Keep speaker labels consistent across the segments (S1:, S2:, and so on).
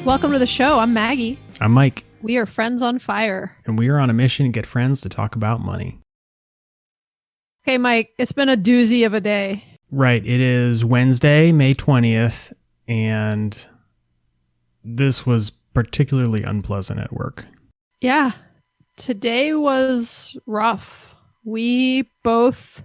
S1: Welcome to the show. I'm Maggie.
S2: I'm Mike.
S1: We are friends on fire.
S2: And we are on a mission to get friends to talk about money.
S1: Okay, Mike, it's been a doozy of a day.
S2: Right. It is Wednesday, May 20th, and this was particularly unpleasant at work.
S1: Yeah. Today was rough. We both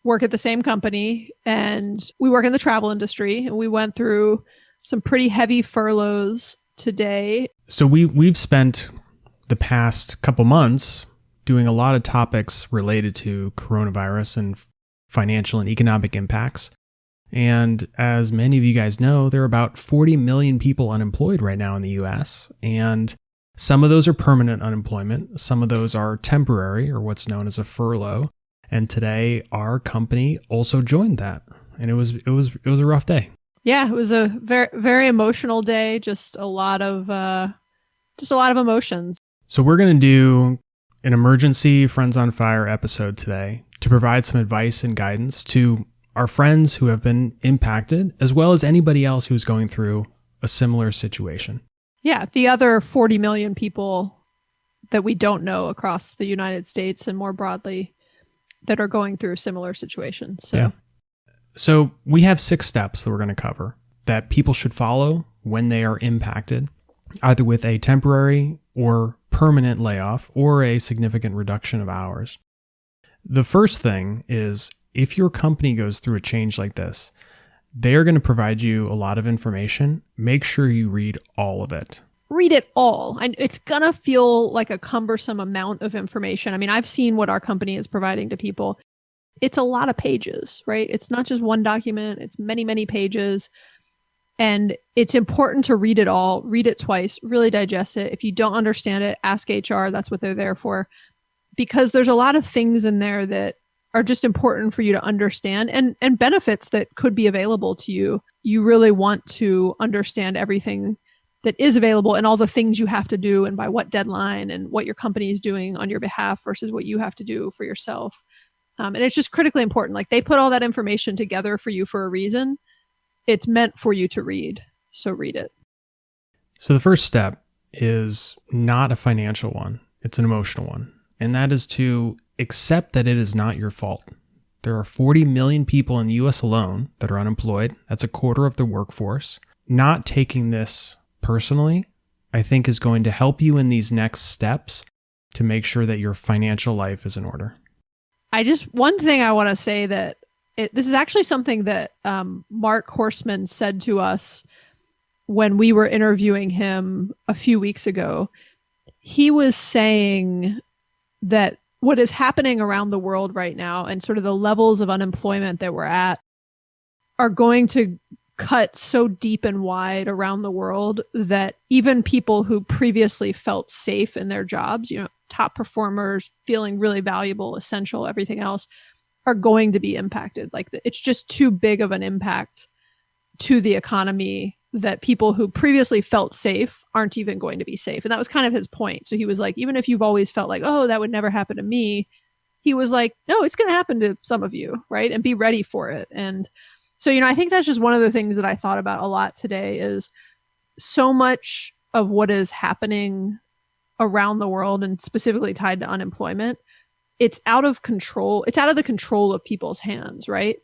S1: work at the same company, and we work in the travel industry, and we went through some pretty heavy furloughs today.
S2: So we've spent the past couple months doing a lot of topics related to coronavirus and financial and economic impacts. And as many of you guys know, there are about 40 million people unemployed right now in the US. And some of those are permanent unemployment. Some of those are temporary, or what's known as a furlough. And today our company also joined that. And it was a rough day.
S1: Yeah, it was a very, very emotional day. Just a lot of emotions.
S2: So we're going to do an emergency Friends on Fire episode today to provide some advice and guidance to our friends who have been impacted, as well as anybody else who's going through a similar situation.
S1: Yeah, the other 40 million people that we don't know across the United States and more broadly that are going through similar situations.
S2: So we have 6 steps that we're going to cover that people should follow when they are impacted, either with a temporary or permanent layoff or a significant reduction of hours. The first thing is, if your company goes through a change like this, they're going to provide you a lot of information. Make sure you read all of it.
S1: Read it all. And it's going to feel like a cumbersome amount of information. I mean, I've seen what our company is providing to people. It's a lot of pages, right? It's not just one document. It's many, many pages. And it's important to read it all, read it twice, really digest it. If you don't understand it, ask HR. That's what they're there for. Because there's a lot of things in there that are just important for you to understand, and benefits that could be available to you. You really want to understand everything that is available and all the things you have to do and by what deadline and what your company is doing on your behalf versus what you have to do for yourself. And it's just critically important. Like, they put all that information together for you for a reason. It's meant for you to read. So read it.
S2: So the first step is not a financial one. It's an emotional one. And that is to accept that it is not your fault. There are 40 million people in the US alone that are unemployed. That's a quarter of the workforce. Not taking this personally, I think, is going to help you in these next steps to make sure that your financial life is in order.
S1: One thing I want to say that this is actually something that Mark Horstman said to us when we were interviewing him a few weeks ago. He was saying that what is happening around the world right now and sort of the levels of unemployment that we're at are going to cut so deep and wide around the world that even people who previously felt safe in their jobs, top performers, feeling really valuable, essential, everything else, are going to be impacted. Like, it's just too big of an impact to the economy that people who previously felt safe aren't even going to be safe. And that was kind of his point. So he was like, even if you've always felt like, oh, that would never happen to me, he was like, no, it's going to happen to some of you, right? And be ready for it. And so, I think that's just one of the things that I thought about a lot today is so much of what is happening around the world and specifically tied to unemployment, it's out of control. It's out of the control of people's hands, right?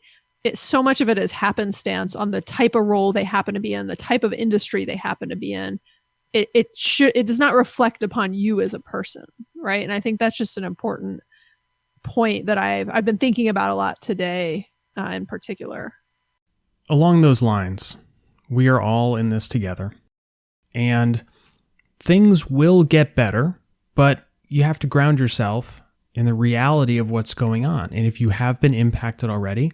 S1: So much of it is happenstance on the type of role they happen to be in, the type of industry they happen to be in. It does not reflect upon you as a person, right? And I think that's just an important point that I've been thinking about a lot today, in particular.
S2: Along those lines, we are all in this together, and things will get better, but you have to ground yourself in the reality of what's going on. And if you have been impacted already,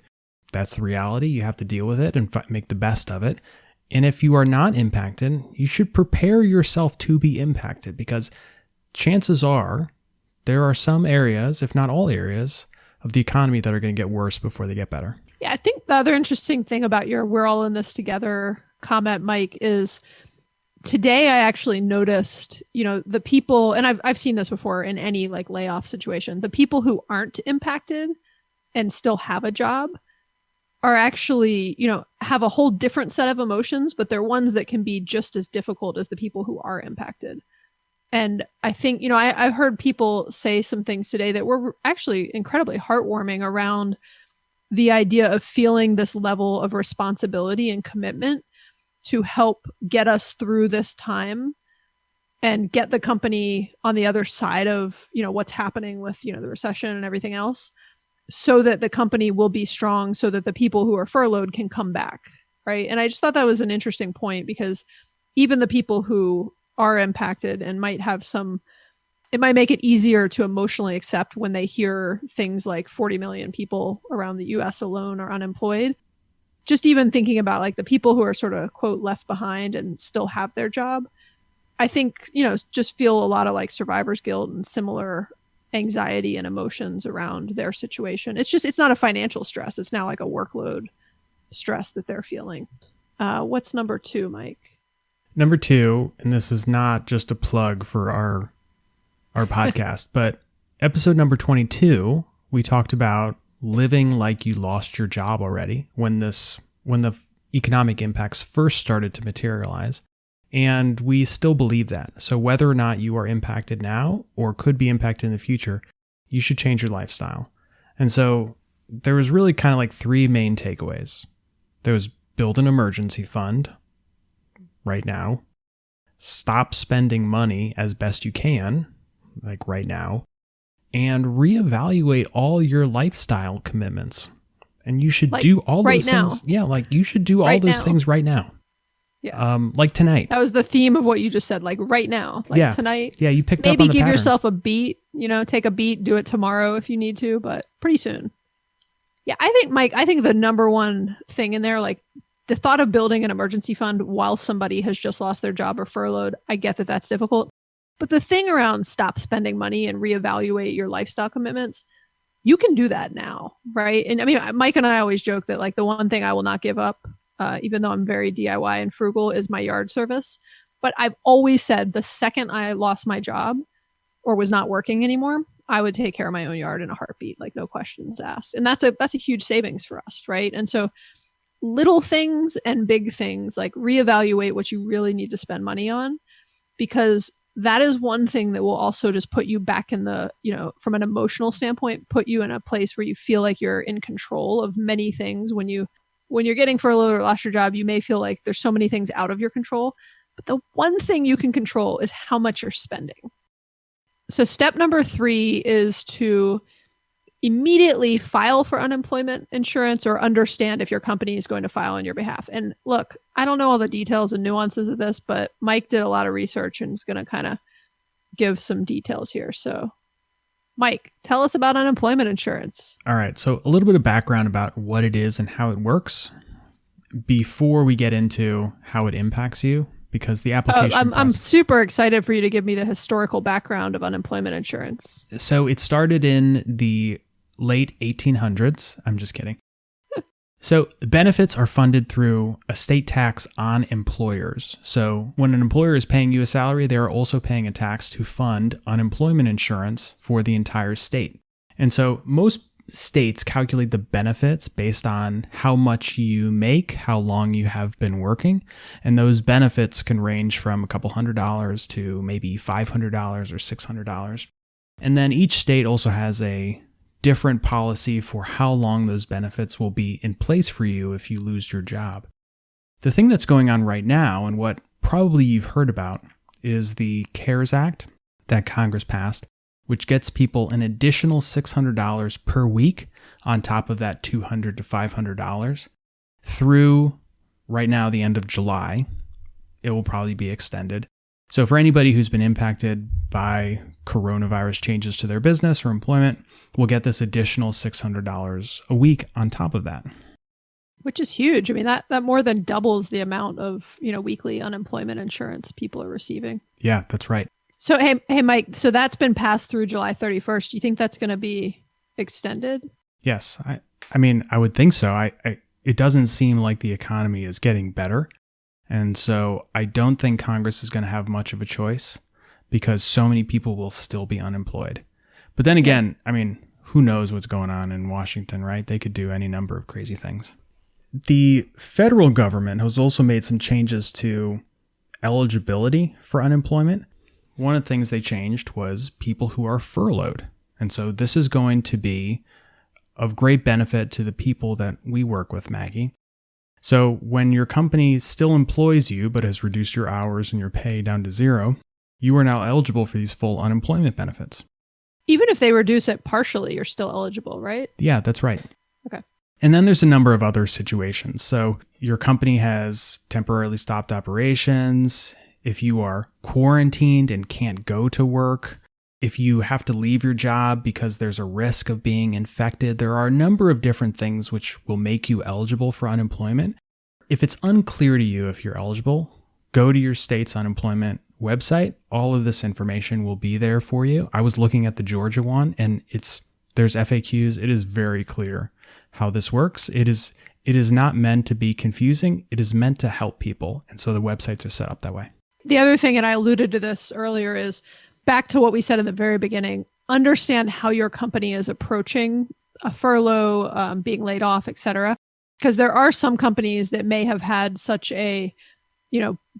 S2: that's the reality. You have to deal with it and make the best of it. And if you are not impacted, you should prepare yourself to be impacted, because chances are there are some areas, if not all areas, of the economy that are going to get worse before they get better.
S1: Yeah, I think the other interesting thing about your "we're all in this together" comment, Mike, is today I actually noticed, the people, and I've seen this before in any like layoff situation, the people who aren't impacted and still have a job are actually, have a whole different set of emotions, but they're ones that can be just as difficult as the people who are impacted. And I think, I've heard people say some things today that were actually incredibly heartwarming around the idea of feeling this level of responsibility and commitment to help get us through this time and get the company on the other side of, what's happening with, the recession and everything else, so that the company will be strong, so that the people who are furloughed can come back. Right. And I just thought that was an interesting point, because even the people who are impacted and might have it might make it easier to emotionally accept when they hear things like 40 million people around the US alone are unemployed. Just even thinking about like the people who are sort of quote left behind and still have their job, I think, just feel a lot of like survivor's guilt and similar anxiety and emotions around their situation. It's not a financial stress. It's now like a workload stress that they're feeling. What's number 2, Mike?
S2: Number 2, and this is not just a plug for our podcast, but episode number 22, we talked about living like you lost your job already when the economic impacts first started to materialize. And we still believe that. So whether or not you are impacted now or could be impacted in the future, you should change your lifestyle. And so there was really kind of like 3 main takeaways. There was build an emergency fund right now, stop spending money as best you can, like right now, and reevaluate all your lifestyle commitments. And you should do all those things. Yeah, like you should do all those things right now.
S1: Yeah.
S2: Like tonight.
S1: That was the theme of what you just said, like right now, like tonight.
S2: Yeah, you picked up on the
S1: pattern. Maybe give yourself a beat, take a beat, do it tomorrow if you need to, but pretty soon. Yeah, I think, Mike, the number one thing in there, like the thought of building an emergency fund while somebody has just lost their job or furloughed, I get that that's difficult. But the thing around stop spending money and reevaluate your lifestyle commitments, you can do that now, right? And I mean, Mike and I always joke that like the one thing I will not give up, even though I'm very DIY and frugal, is my yard service. But I've always said the second I lost my job or was not working anymore, I would take care of my own yard in a heartbeat, like no questions asked. And that's a huge savings for us, right? And so little things and big things, like reevaluate what you really need to spend money on, because that is one thing that will also just put you back in the, from an emotional standpoint, put you in a place where you feel like you're in control of many things. When you're getting furloughed or lost your job, you may feel like there's so many things out of your control. But the one thing you can control is how much you're spending. So step number 3 is to immediately file for unemployment insurance or understand if your company is going to file on your behalf. And look, I don't know all the details and nuances of this, but Mike did a lot of research and is going to kind of give some details here. So Mike, tell us about unemployment insurance.
S2: All right. So a little bit of background about what it is and how it works before we get into how it impacts you, because the application
S1: I'm super excited for you to give me the historical background of unemployment insurance.
S2: So it started in the late 1800s. I'm just kidding. So benefits are funded through a state tax on employers. So when an employer is paying you a salary, they are also paying a tax to fund unemployment insurance for the entire state. And so most states calculate the benefits based on how much you make, how long you have been working. And those benefits can range from a couple $100s to maybe $500 or $600. And then each state also has a different policy for how long those benefits will be in place for you if you lose your job. The thing that's going on right now, and what probably you've heard about, is the CARES Act that Congress passed, which gets people an additional $600 per week on top of that $200 to $500 through right now the end of July. It will probably be extended. So for anybody who's been impacted by coronavirus changes to their business or employment, will get this additional $600 a week on top of that.
S1: Which is huge. I mean, that more than doubles the amount of, weekly unemployment insurance people are receiving.
S2: Yeah, that's right.
S1: So, hey, Mike, so that's been passed through July 31st. Do you think that's going to be extended?
S2: Yes. I mean, I would think so. It doesn't seem like the economy is getting better. And so I don't think Congress is going to have much of a choice because so many people will still be unemployed. But then again, I mean, who knows what's going on in Washington, right? They could do any number of crazy things. The federal government has also made some changes to eligibility for unemployment. One of the things they changed was people who are furloughed. And so this is going to be of great benefit to the people that we work with, Maggie. So when your company still employs you but has reduced your hours and your pay down to zero, you are now eligible for these full unemployment benefits.
S1: Even if they reduce it partially, you're still eligible, right?
S2: Yeah, that's right.
S1: Okay.
S2: And then there's a number of other situations. So your company has temporarily stopped operations. If you are quarantined and can't go to work, if you have to leave your job because there's a risk of being infected, there are a number of different things which will make you eligible for unemployment. If it's unclear to you if you're eligible, go to your state's unemployment website. All of this information will be there for you. I was looking at the Georgia one, and there's FAQs. It is very clear how this works. It is not meant to be confusing. It is meant to help people. And so the websites are set up that way.
S1: The other thing, and I alluded to this earlier, is back to what we said in the very beginning, understand how your company is approaching a furlough, being laid off, et cetera. Because there are some companies that may have had such a,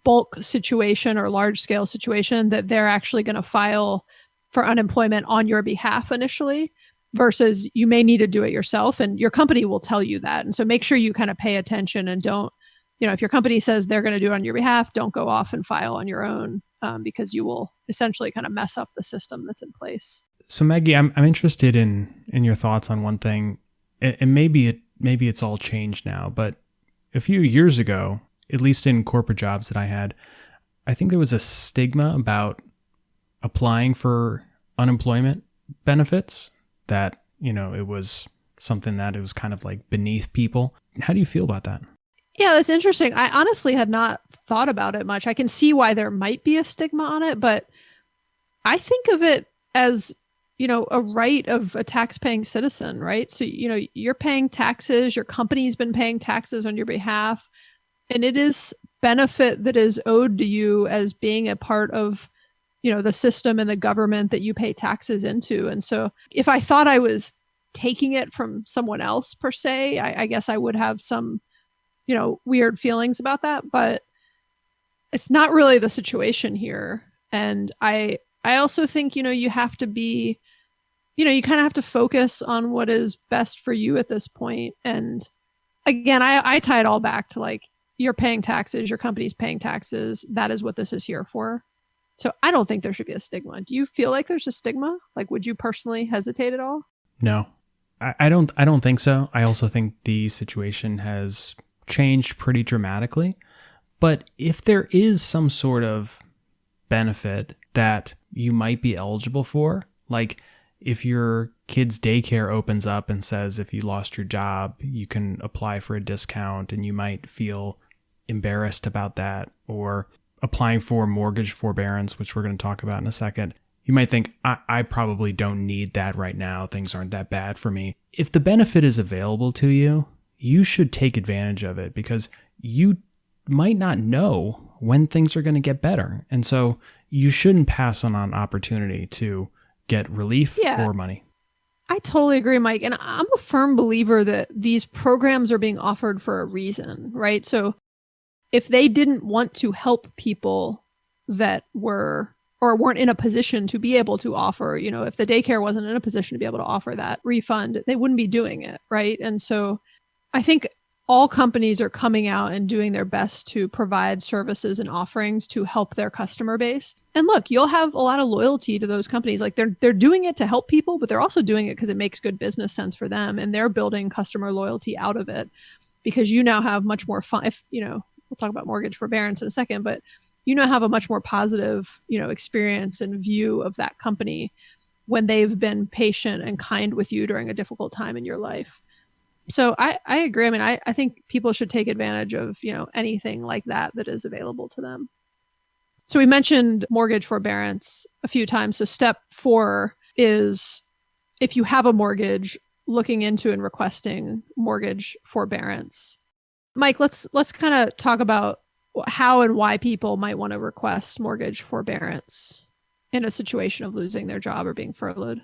S1: bulk situation or large scale situation that they're actually going to file for unemployment on your behalf initially, versus you may need to do it yourself, and your company will tell you that. And so make sure you kind of pay attention and don't, if your company says they're going to do it on your behalf, don't go off and file on your own, because you will essentially kind of mess up the system that's in place.
S2: So Maggie, I'm interested in your thoughts on one thing, and maybe it's all changed now, but a few years ago, at least in corporate jobs that I had, I think there was a stigma about applying for unemployment benefits, that, it was something that it was kind of like beneath people. How do you feel about that?
S1: Yeah, that's interesting. I honestly had not thought about it much. I can see why there might be a stigma on it, but I think of it as, a right of a tax-paying citizen, right? So, you're paying taxes, your company's been paying taxes on your behalf, and it is benefit that is owed to you as being a part of, the system and the government that you pay taxes into. And so if I thought I was taking it from someone else per se, I guess I would have some, weird feelings about that, but it's not really the situation here. And I also think, you have to be, you kind of have to focus on what is best for you at this point. And again, I tie it all back to like, you're paying taxes, your company's paying taxes. That is what this is here for. So I don't think there should be a stigma. Do you feel like there's a stigma? Like, would you personally hesitate at all?
S2: No, I don't think so. I also think the situation has changed pretty dramatically. But if there is some sort of benefit that you might be eligible for, like if your kid's daycare opens up and says if you lost your job, you can apply for a discount, and you might feel embarrassed about that, or applying for mortgage forbearance, which we're going to talk about in a second, you might think, I probably don't need that right now. Things aren't that bad for me. If the benefit is available to you, you should take advantage of it, because you might not know when things are going to get better. And so you shouldn't pass on an opportunity to get relief or money.
S1: I totally agree, Mike. And I'm a firm believer that these programs are being offered for a reason, right? So if they didn't want to help people that were or weren't in a position to be able to offer, if the daycare wasn't in a position to be able to offer that refund, they wouldn't be doing it, right? And so I think all companies are coming out and doing their best to provide services and offerings to help their customer base. And look, you'll have a lot of loyalty to those companies. Like they're doing it to help people, but they're also doing it because it makes good business sense for them, and they're building customer loyalty out of it, because you now have much more fun. We'll talk about mortgage forbearance in a second, but have a much more positive, experience and view of that company when they've been patient and kind with you during a difficult time in your life. So I agree. I mean, I think people should take advantage of, anything like that is available to them. So we mentioned mortgage forbearance a few times. So step 4 is, if you have a mortgage, looking into and requesting mortgage forbearance. Mike, let's kind of talk about how and why people might want to request mortgage forbearance in a situation of losing their job or being furloughed.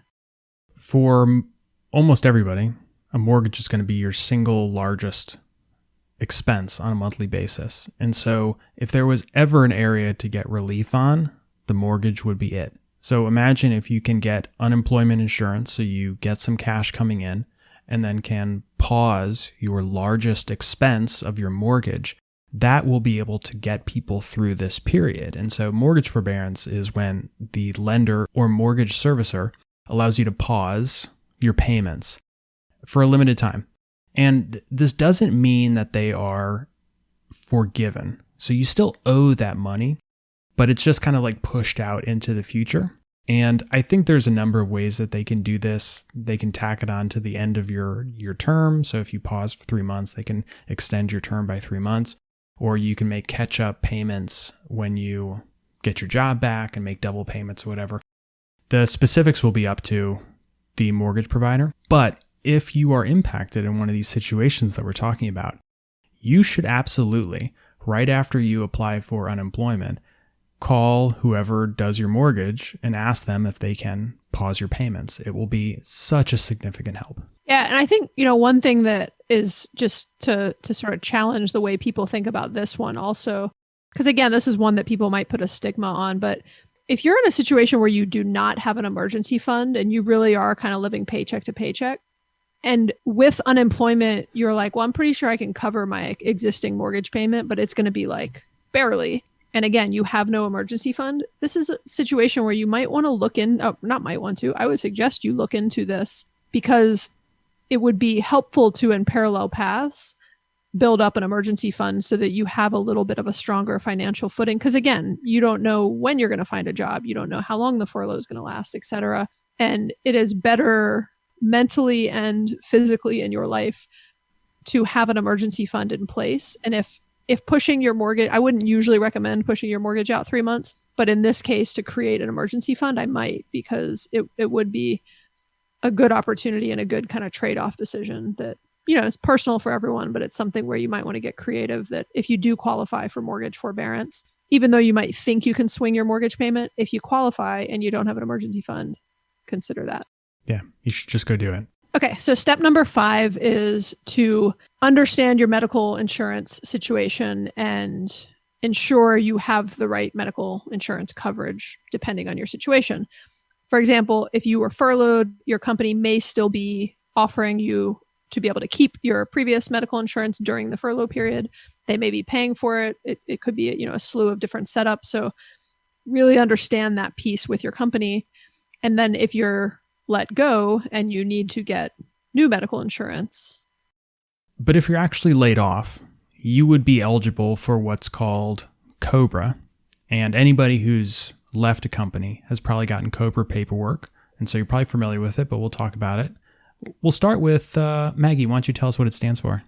S2: For almost everybody, a mortgage is going to be your single largest expense on a monthly basis. And so if there was ever an area to get relief on, the mortgage would be it. So imagine if you can get unemployment insurance, so you get some cash coming in and then can pause your largest expense of your mortgage. That will be able to get people through this period. And so mortgage forbearance is when the lender or mortgage servicer allows you to pause your payments for a limited time. And this doesn't mean that they are forgiven. So you still owe that money, but it's just kind of like pushed out into the future. And I think there's a number of ways that they can do this. They can tack it on to the end of your term. So if you pause for 3 months, they can extend your term by 3 months. Or you can make catch-up payments when you get your job back and make double payments or whatever. The specifics will be up to the mortgage provider. But if you are impacted in one of these situations that we're talking about, you should absolutely, right after you apply for unemployment, call whoever does your mortgage and ask them if they can pause your payments. It will be such a significant help.
S1: Yeah, and I think, one thing that is just to sort of challenge the way people think about this one also, because again, this is one that people might put a stigma on, but if you're in a situation where you do not have an emergency fund and you really are kind of living paycheck to paycheck, and with unemployment, you're like, well, I'm pretty sure I can cover my existing mortgage payment, but it's going to be like barely. And again, you have no emergency fund. This is a situation where you might want to look in, not might want to, I would suggest you look into this because it would be helpful to, in parallel paths, build up an emergency fund so that you have a little bit of a stronger financial footing. Because again, you don't know when you're going to find a job. You don't know how long the furlough is going to last, et cetera. And it is better mentally and physically in your life to have an emergency fund in place. And if pushing your mortgage, I wouldn't usually recommend pushing your mortgage out 3 months, but in this case, to create an emergency fund, I might, because it would be a good opportunity and a good kind of trade-off decision that, is personal for everyone, but it's something where you might want to get creative that if you do qualify for mortgage forbearance, even though you might think you can swing your mortgage payment, if you qualify and you don't have an emergency fund, consider that.
S2: Yeah, you should just go do it.
S1: Okay, so step number 5 is to understand your medical insurance situation and ensure you have the right medical insurance coverage depending on your situation. For example, if you were furloughed, your company may still be offering you to be able to keep your previous medical insurance during the furlough period. They may be paying for it. It could be a slew of different setups. So really understand that piece with your company. And then if you're let go and you need to get new medical insurance.
S2: But if you're actually laid off, you would be eligible for what's called Cobra. And anybody who's left a company has probably gotten Cobra paperwork. And so you're probably familiar with it, but we'll talk about it. We'll start with Maggie. Why don't you tell us what it stands for?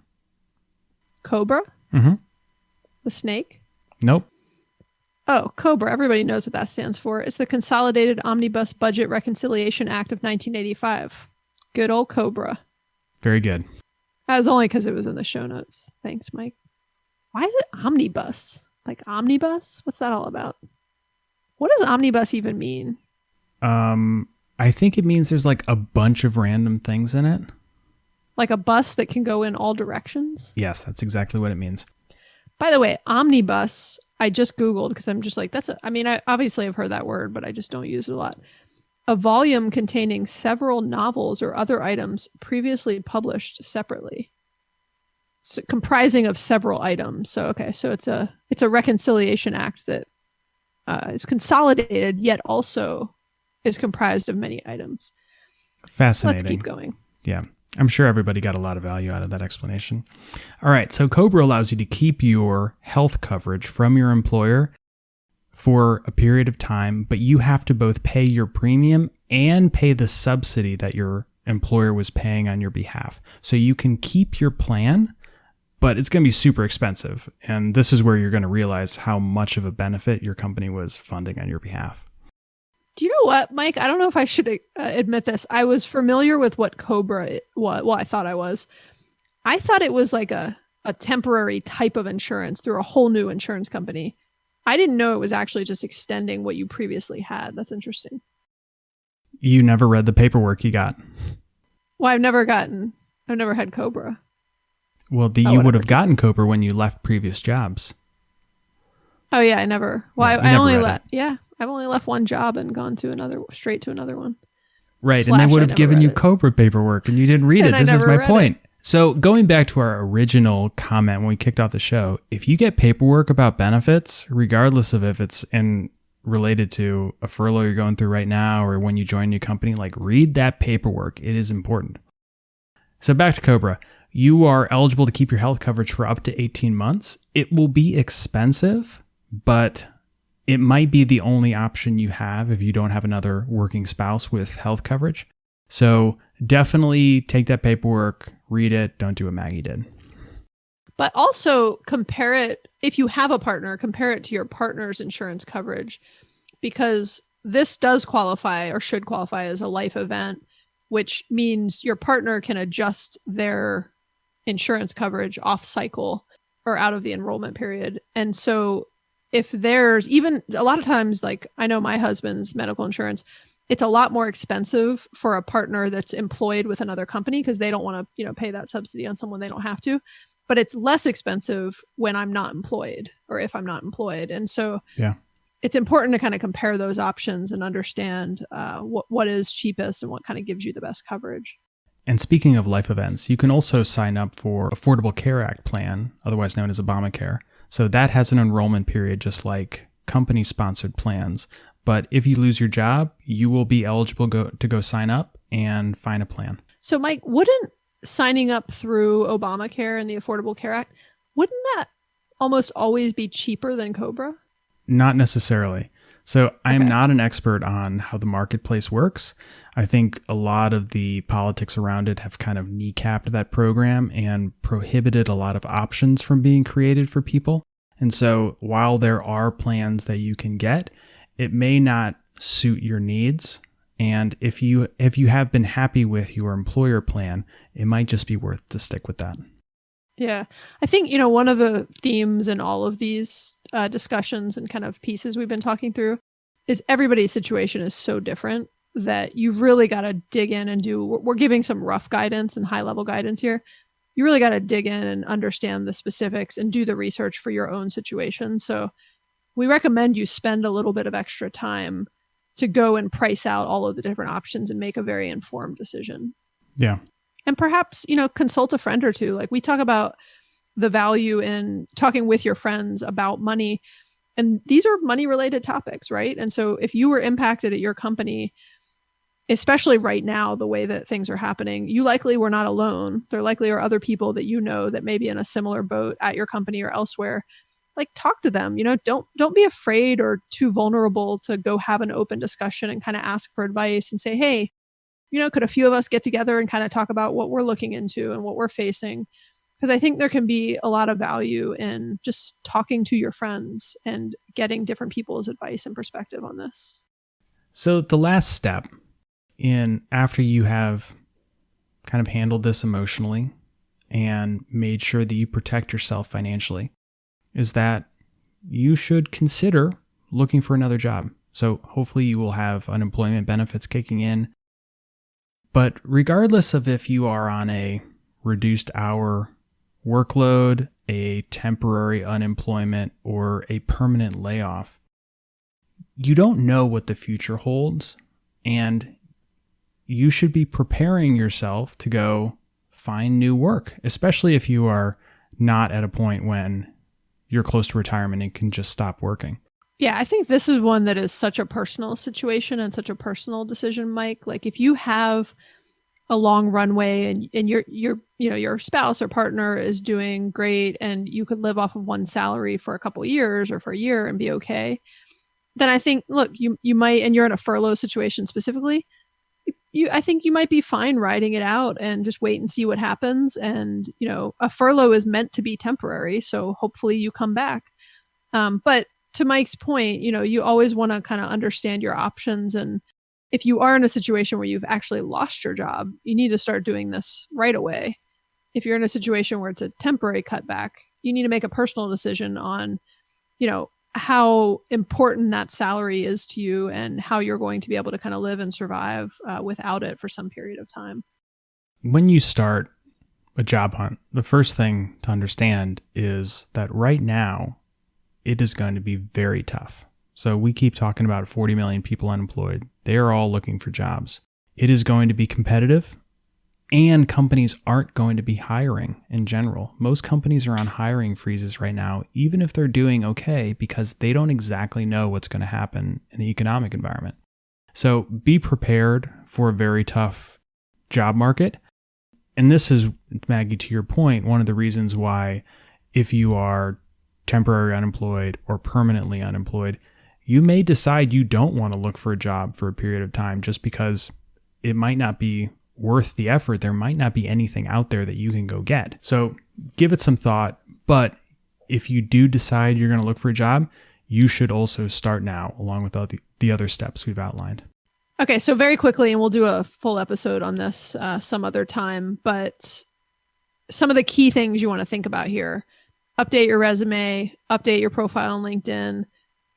S1: Cobra?
S2: Mm-hmm.
S1: The snake?
S2: Nope.
S1: Oh, Cobra. Everybody knows what that stands for. It's the Consolidated Omnibus Budget Reconciliation Act of 1985. Good old Cobra.
S2: Very good.
S1: That was only because it was in the show notes. Thanks, Mike. Why is it omnibus? Like omnibus? What's that all about? What does omnibus even mean?
S2: I think it means there's like a bunch of random things in it.
S1: Like a bus that can go in all directions?
S2: Yes, that's exactly what it means.
S1: By the way, omnibus, I just Googled because I'm just like, I obviously have heard that word, but I just don't use it a lot. A volume containing several novels or other items previously published separately. So, comprising of several items. So, okay, so it's a reconciliation act that is consolidated, yet also is comprised of many items.
S2: Fascinating.
S1: Let's keep going.
S2: Yeah. I'm sure everybody got a lot of value out of that explanation. All right. So Cobra allows you to keep your health coverage from your employer for a period of time, but you have to both pay your premium and pay the subsidy that your employer was paying on your behalf. So you can keep your plan, but it's going to be super expensive. And this is where you're going to realize how much of a benefit your company was funding on your behalf.
S1: Do you know what, Mike? I don't know if I should admit this. I was familiar with what Cobra was. Well, I thought I was. I thought it was like a temporary type of insurance through a whole new insurance company. I didn't know it was actually just extending what you previously had. That's interesting.
S2: You never read the paperwork you got.
S1: Well, I've never had Cobra.
S2: Well, you would have gotten Cobra when you left previous jobs.
S1: Oh yeah, I never. Well,
S2: Yeah,
S1: I only left. Yeah, I've only left one job and gone to straight to another one.
S2: Right, and they would have given you Cobra paperwork, and you didn't read it. This is my point. So going back to our original comment when we kicked off the show, if you get paperwork about benefits, regardless of if it's related to a furlough you're going through right now or when you join your company, like read that paperwork. It is important. So back to Cobra. You are eligible to keep your health coverage for up to 18 months. It will be expensive, but it might be the only option you have if you don't have another working spouse with health coverage. So definitely take that paperwork, read it, don't do what Maggie did.
S1: But also compare it, if you have a partner, compare it to your partner's insurance coverage, because this does qualify or should qualify as a life event, which means your partner can adjust their insurance coverage off cycle or out of the enrollment period. And so if there's even a lot of times, like I know my husband's medical insurance, it's a lot more expensive for a partner that's employed with another company because they don't want to, pay that subsidy on someone they don't have to. But it's less expensive when I'm not employed or if I'm not employed. And so it's important to kind of compare those options and understand what is cheapest and what kind of gives you the best coverage.
S2: And speaking of life events, you can also sign up for Affordable Care Act plan, otherwise known as Obamacare. So that has an enrollment period just like company-sponsored plans. But if you lose your job, you will be eligible to go sign up and find a plan.
S1: So Mike, wouldn't signing up through Obamacare and the Affordable Care Act, wouldn't that almost always be cheaper than Cobra?
S2: Not necessarily. So I am not an expert on how the marketplace works. I think a lot of the politics around it have kind of kneecapped that program and prohibited a lot of options from being created for people. And so while there are plans that you can get, it may not suit your needs. And if you have been happy with your employer plan, it might just be worth to stick with that.
S1: Yeah. I think, one of the themes in all of these discussions and kind of pieces we've been talking through is everybody's situation is so different that you've really got to dig in and we're giving some rough guidance and high level guidance here. You really got to dig in and understand the specifics and do the research for your own situation. So we recommend you spend a little bit of extra time to go and price out all of the different options and make a very informed decision.
S2: Yeah.
S1: And perhaps, consult a friend or two. Like we talk about the value in talking with your friends about money. And these are money related topics, right? And so if you were impacted at your company, especially right now, the way that things are happening, you likely were not alone. There likely are other people that that may be in a similar boat at your company or elsewhere. Like talk to them, don't be afraid or too vulnerable to go have an open discussion and kind of ask for advice and say, hey, could a few of us get together and kind of talk about what we're looking into and what we're facing? Because I think there can be a lot of value in just talking to your friends and getting different people's advice and perspective on this.
S2: So the last step after you have kind of handled this emotionally and made sure that you protect yourself financially is that you should consider looking for another job. So hopefully you will have unemployment benefits kicking in. But regardless of if you are on a reduced hour workload, a temporary unemployment, or a permanent layoff, you don't know what the future holds, and you should be preparing yourself to go find new work, especially if you are not at a point when you're close to retirement and can just stop working.
S1: Yeah, I think this is one that is such a personal situation and such a personal decision, Mike. Like if you have a long runway and your spouse or partner is doing great and you could live off of one salary for a couple of years or for a year and be okay, then I think, look, you might, and you're in a furlough situation specifically, I think you might be fine riding it out and just wait and see what happens. And, a furlough is meant to be temporary. So hopefully you come back. But to Mike's point, you always want to kind of understand your options. And if you are in a situation where you've actually lost your job, you need to start doing this right away. If you're in a situation where it's a temporary cutback, you need to make a personal decision on, how important that salary is to you and how you're going to be able to kind of live and survive without it for some period of time.
S2: When you start a job hunt, the first thing to understand is that right now, it is going to be very tough. So we keep talking about 40 million people unemployed. They are all looking for jobs. It is going to be competitive, and companies aren't going to be hiring in general. Most companies are on hiring freezes right now, even if they're doing okay, because they don't exactly know what's going to happen in the economic environment. So be prepared for a very tough job market. And this is, Maggie, to your point, one of the reasons why if you are temporarily unemployed or permanently unemployed, you may decide you don't want to look for a job for a period of time just because it might not be worth the effort. There might not be anything out there that you can go get. So give it some thought. But if you do decide you're going to look for a job, you should also start now, along with the other steps we've outlined.
S1: Okay, so very quickly, and we'll do a full episode on this some other time, but some of the key things you want to think about here: update your resume, update your profile on LinkedIn,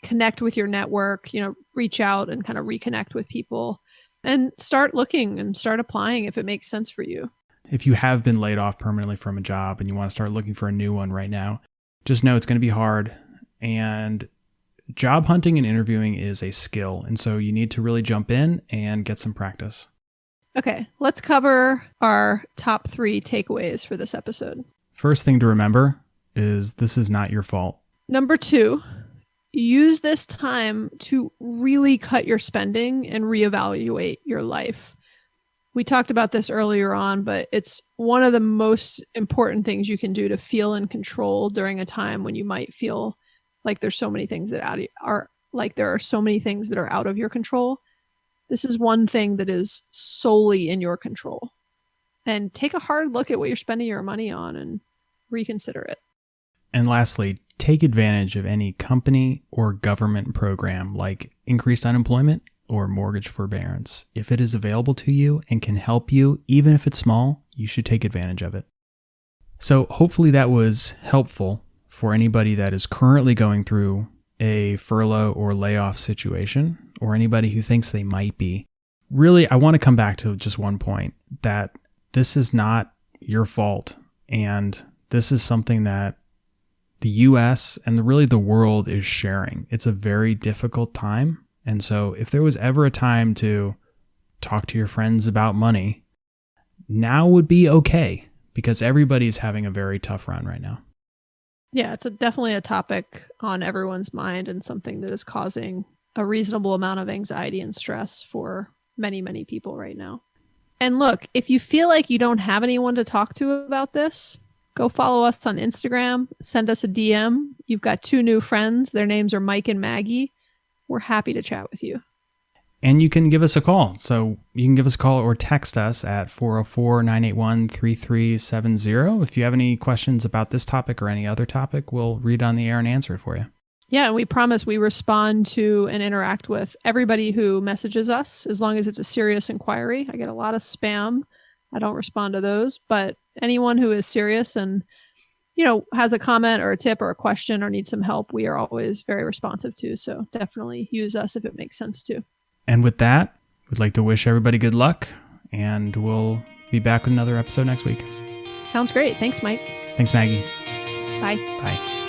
S1: connect with your network, reach out and kind of reconnect with people, and start looking and start applying if it makes sense for you.
S2: If you have been laid off permanently from a job and you want to start looking for a new one right now, just know it's going to be hard. And job hunting and interviewing is a skill. And so you need to really jump in and get some practice.
S1: Okay, let's cover our top 3 takeaways for this episode.
S2: First thing to remember is this is not your fault.
S1: Number 2, use this time to really cut your spending and reevaluate your life. We talked about this earlier on, but it's one of the most important things you can do to feel in control during a time when you might feel like there's so many things that there are so many things that are out of your control. This is one thing that is solely in your control. And take a hard look at what you're spending your money on and reconsider it.
S2: And lastly, take advantage of any company or government program like increased unemployment or mortgage forbearance. If it is available to you and can help you, even if it's small, you should take advantage of it. So hopefully that was helpful for anybody that is currently going through a furlough or layoff situation, or anybody who thinks they might be. Really, I want to come back to just one point, that this is not your fault. And this is something that the US and really the world is sharing. It's a very difficult time. And so if there was ever a time to talk to your friends about money, now would be okay, because everybody's having a very tough run right now.
S1: Yeah, it's definitely a topic on everyone's mind and something that is causing a reasonable amount of anxiety and stress for many, many people right now. And look, if you feel like you don't have anyone to talk to about this, go follow us on Instagram, send us a DM. You've got 2 new friends. Their names are Mike and Maggie. We're happy to chat with you.
S2: And you can give us a call. So you can give us a call or text us at 404-981-3370. If you have any questions about this topic or any other topic, we'll read on the air and answer it for you.
S1: Yeah, and we promise we respond to and interact with everybody who messages us, as long as it's a serious inquiry. I get a lot of spam. I don't respond to those, but anyone who is serious and, has a comment or a tip or a question or needs some help, we are always very responsive to. So definitely use us if it makes sense to.
S2: And with that, we'd like to wish everybody good luck, and we'll be back with another episode next week.
S1: Sounds great. Thanks, Mike.
S2: Thanks, Maggie.
S1: Bye.
S2: Bye.